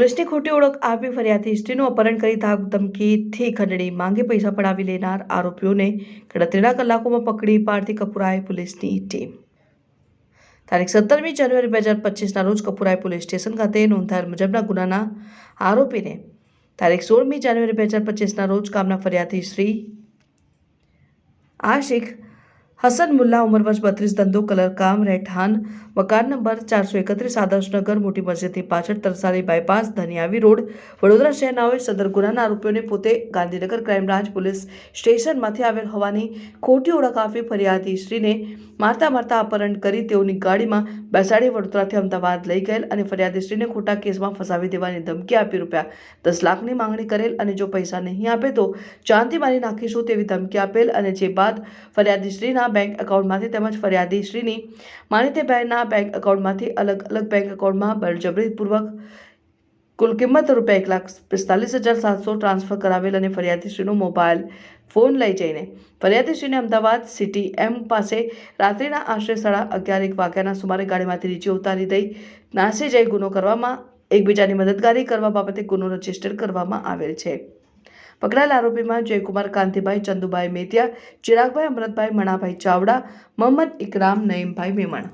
પોલીસની ખોટી ઓળખ આપી ફરિયાદી સ્ત્રીનું અપહરણ કરી ધાક ધમકીથી ખંડણી માંગે પૈસા પડાવી લેનાર આરોપીઓને ગણતરીના કલાકોમાં પકડી પાડતી કપુરાઈ પોલીસની ટીમ। તારીખ 17મી જાન્યુઆરી 2025ના રોજ કપુરાઈ પોલીસ સ્ટેશન ખાતે નોંધાયેલ મુજબના ગુનાના આરોપીને તારીખ 16મી જાન્યુઆરી 2025ના રોજ ગામના ફરિયાદી શ્રી આશિક હસન મુલ્લા ઉંમર વર્ષ 32 ધંધો કલરકામ રહેઠાણ મકાન નંબર 431 આદર્શનગર મોટી મસ્જિદની પાછળ તરસાલી બાયપાસ ધનિયાવી રોડ વડોદરા શહેરના હોય સદર ગુનાના આરોપીઓને પોતે ગાંધીનગર ક્રાઇમ બ્રાન્ચ પોલીસ સ્ટેશનમાંથી આવેલ હોવાની ખોટી ઓળખ આપી ફરિયાદી શ્રીને મારતા અપહરણ કરી તેઓની ગાડીમાં બેસાડી વડોદરાથી અમદાવાદ લઈ ગયેલ અને ફરિયાદી શ્રીને ખોટા કેસમાં ફસાવી દેવાની ધમકી આપી ₹10 લાખની માંગણી કરેલ અને જો પૈસા નહીં આપે તો જાનથી મારી નાખીશું તેવી ધમકી આપેલ અને જે બાદ ફરિયાદી શ્રીના બેંક એકાઉન્ટમાંથી તેમજ ફરિયાદી શ્રીની માનીતીબેનના બેંક એકાઉન્ટમાંથી અલગ બેંક એકાઉન્ટમાં બળજબરીપૂર્વક કુલ કિંમત ₹1,45,700 ટ્રાન્સફર કરાવેલ અને ફરિયાદી શ્રીનો મોબાઈલ ફોન લઈ જઈને ફરિયાદી શ્રીને અમદાવાદ સિટી એમ પાસે રાત્રિના આશરે 11:30 વાગ્યાના સુમારે ગાડીમાંથી નીચે ઉતારી દઈ નાસી જઈ ગુનો કરવામાં એકબીજાની મદદગારી કરવા બાબતે ગુનો રજીસ્ટર કરવામાં આવેલ છે। પકડાયેલ આરોપીમાં જયકુમાર કાંતિભાઈ ચંદુભાઈ મેતિયા, ચિરાગભાઈ અમરતભાઈ મણાભાઈ ચાવડા, મોહમ્મદ ઇકરામ નઈમભાઈ મેમણ।